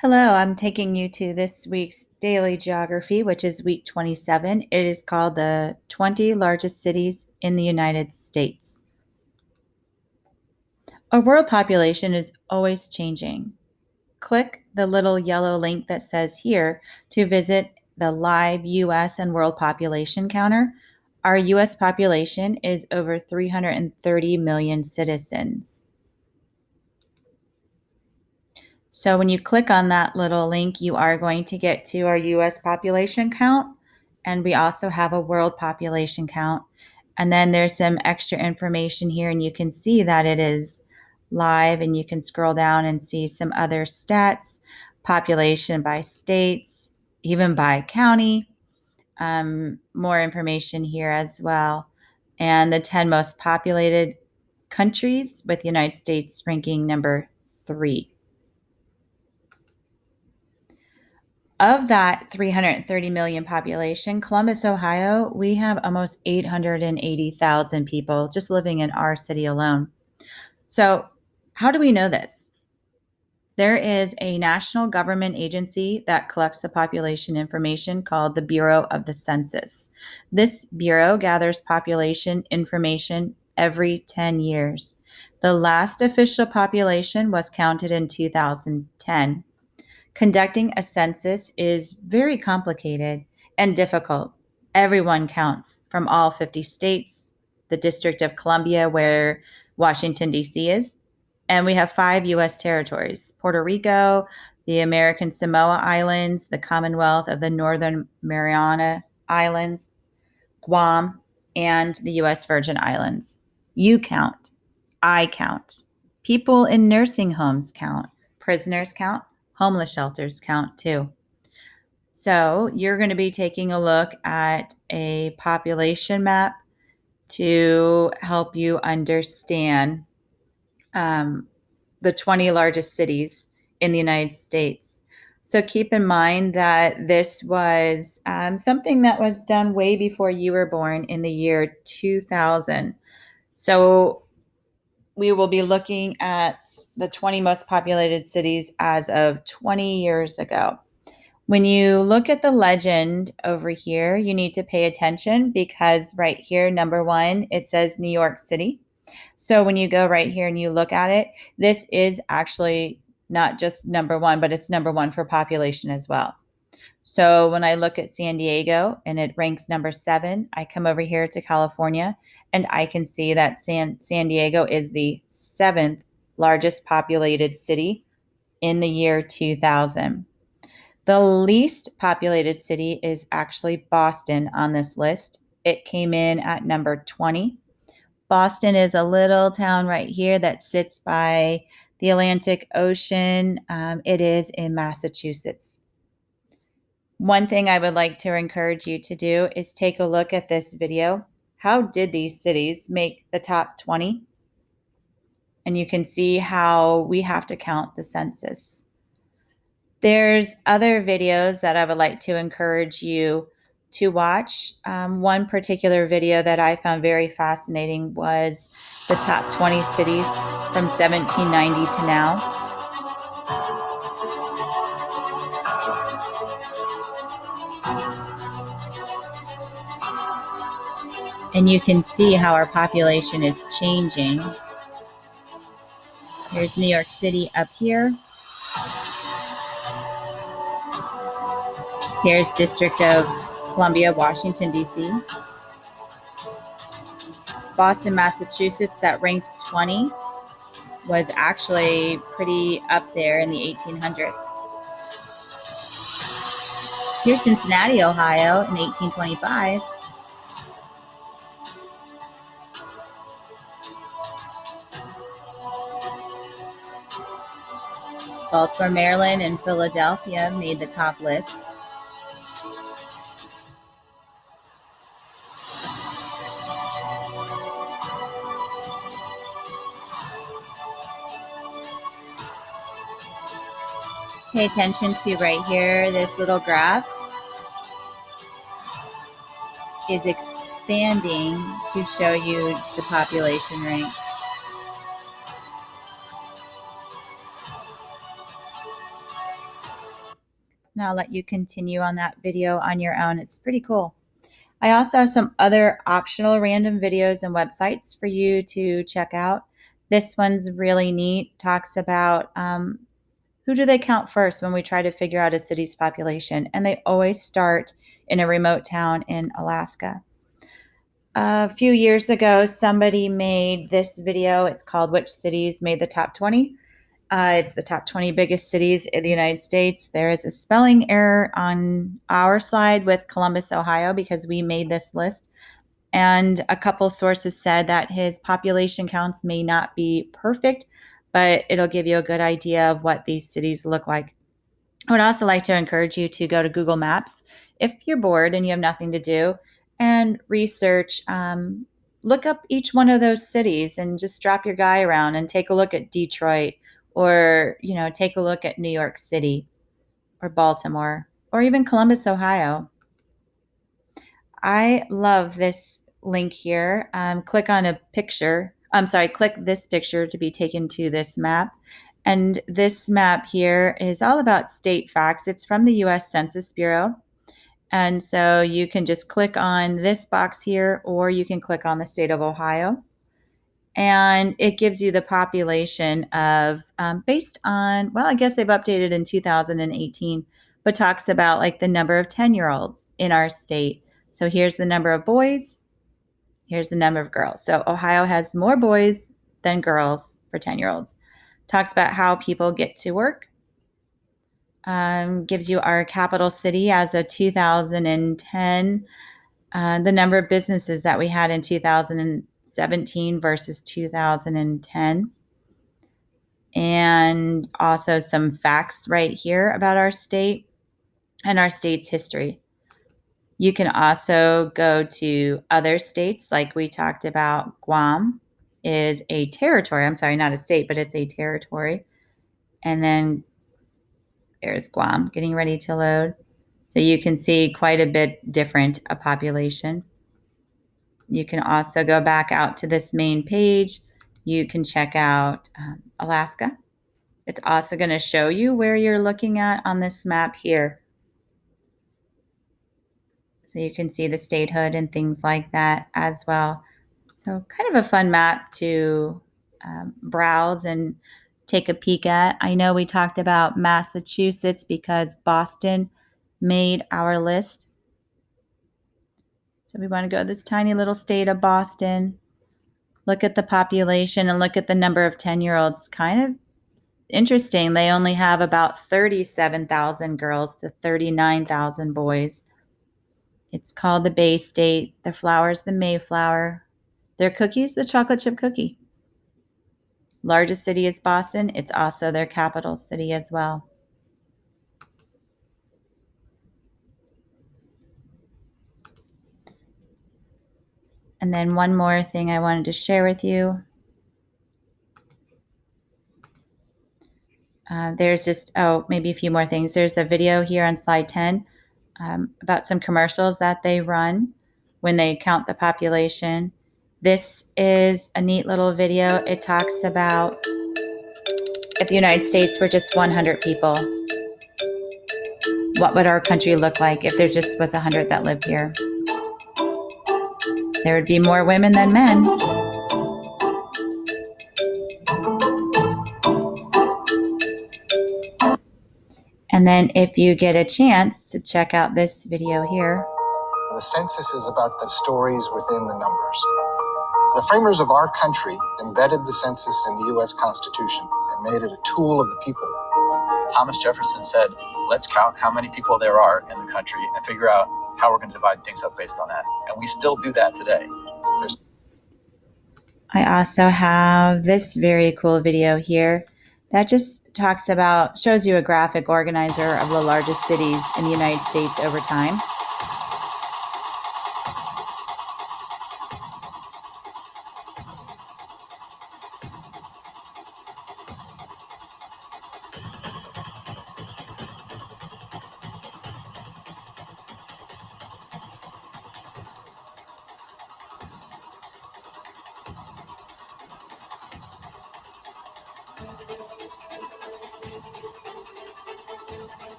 Hello, I'm taking you to this week's Daily Geography, which is week 27. It is called the 20 Largest Cities in the United States. A world population is always changing. Click the little yellow link that says here to visit the live US and world population counter. Our US population is over 330 million citizens. So when you click on that little link, you are going to get to our US population count. And we also have a world population count. And then there's some extra information here, and you can see that it is live, and you can scroll down and see some other stats, population by states, even by county, more information here as well. And the 10 most populated countries, with the United States ranking number 3. Of that 330 million population, Columbus, Ohio, we have almost 880,000 people just living in our city alone. So, how do we know this? There is a national government agency that collects the population information called the Bureau of the Census. This bureau gathers population information every 10 years. The last official population was counted in 2010. Conducting a census is very complicated and difficult. Everyone counts from all 50 states, the District of Columbia, where Washington, D.C. is, and we have 5 U.S. territories: Puerto Rico, the American Samoa Islands, the Commonwealth of the Northern Mariana Islands, Guam, and the U.S. Virgin Islands. You count. I count. People in nursing homes count. Prisoners count. Homeless shelters count too. So you're going to be taking a look at a population map to help you understand the 20 largest cities in the United States. So keep in mind that this was something that was done way before you were born, in the year 2000. So we will be looking at the 20 most populated cities as of 20 years ago. When you look at the legend over here, you need to pay attention, because right here, number 1, it says New York City. So when you go right here and you look at it, this is actually not just number 1, but it's number 1 for population as well. So when I look at San Diego and it ranks number 7, I come over here to California and I can see that San Diego is the 7th largest populated city in the year 2000. The least populated city is actually Boston on this list. It came in at number 20. Boston is a little town right here that sits by the Atlantic Ocean. It is in Massachusetts. One thing I would like to encourage you to do is take a look at this video. How did these cities make the top 20? And you can see how we have to count the census. There's other videos that I would like to encourage you to watch. One particular video that I found very fascinating was the top 20 cities from 1790 to now. And you can see how our population is changing. Here's New York City up here. Here's District of Columbia, Washington, D.C. Boston, Massachusetts, that ranked 20, was actually pretty up there in the 1800s. Here's Cincinnati, Ohio in 1825. Baltimore, Maryland, and Philadelphia made the top list. Pay attention to right here, this little graph is expanding to show you the population rank. and I'll let you continue on that video on your own. It's pretty cool. I also have some other optional random videos and websites for you to check out. This one's really neat. Talks about who do they count first when we try to figure out a city's population, and they always start in a remote town in Alaska. A few years ago, somebody made this video. It's called Which Cities Made the Top 20? It's the top 20 biggest cities in the United States. There is a spelling error on our slide with Columbus, Ohio, because we made this list. And a couple sources said that his population counts may not be perfect, but it'll give you a good idea of what these cities look like. I would also like to encourage you to go to Google Maps if you're bored and you have nothing to do and research. Look up each one of those cities and just drop your guy around and take a look at Detroit, or take a look at New York City or Baltimore or even Columbus, Ohio. I love this link here. Click on a picture. Click this picture to be taken to this map. And this map here is all about state facts. It's from the US Census Bureau. And so you can just click on this box here, or you can click on the state of Ohio. And it gives you the population of, based on, well, I guess they've updated in 2018, but talks about like the number of 10-year-olds in our state. So here's the number of boys, here's the number of girls. So Ohio has more boys than girls for 10-year-olds. Talks about how people get to work. Gives you our capital city as of 2010, the number of businesses that we had in 2017 versus 2010. And also some facts right here about our state and our state's history. You can also go to other states, like we talked about. Guam is a territory. I'm sorry, not a state, but it's a territory. And then there's Guam getting ready to load. So you can see quite a bit different a population. You can also go back out to this main page. You can check out Alaska. It's also going to show you where you're looking at on this map here. So you can see the statehood and things like that as well. So kind of a fun map to browse and take a peek at. I know we talked about Massachusetts because Boston made our list. So we want to go to this tiny little state of Boston, look at the population and look at the number of 10-year-olds. Kind of interesting. They only have about 37,000 girls to 39,000 boys. It's called the Bay State. Their flowers, the Mayflower. Their cookies, the chocolate chip cookie. Largest city is Boston. It's also their capital city as well. And then one more thing I wanted to share with you. There's just, maybe a few more things. There's a video here on slide 10 about some commercials that they run when they count the population. This is a neat little video. It talks about if the United States were just 100 people, what would our country look like if there just was 100 that lived here? There would be more women than men. And then if you get a chance to check out this video here. The census is about the stories within the numbers. The framers of our country embedded the census in the U.S. Constitution and made it a tool of the people. Thomas Jefferson said, let's count how many people there are in the country and figure out how we're going to divide things up based on that. And we still do that today. I also have this very cool video here that just talks about, shows you a graphic organizer of the largest cities in the United States over time.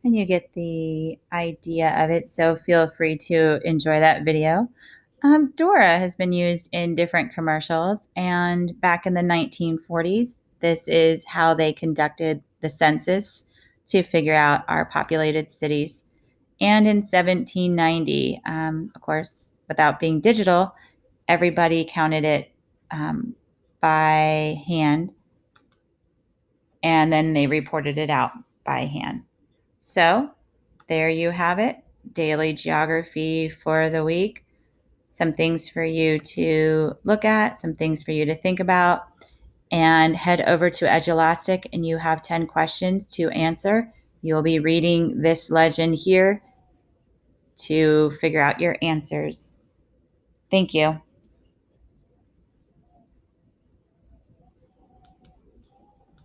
and you get the idea of it. So feel free to enjoy that video. Dora has been used in different commercials, and back in the 1940s, this is how they conducted the census to figure out our populated cities. And in 1790, of course, without being digital, everybody counted it by hand, and then they reported it out by hand. So there you have it, daily geography for the week. Some things for you to look at, some things for you to think about, and head over to Edulastic and you have 10 questions to answer. You'll be reading this legend here to figure out your answers. Thank you.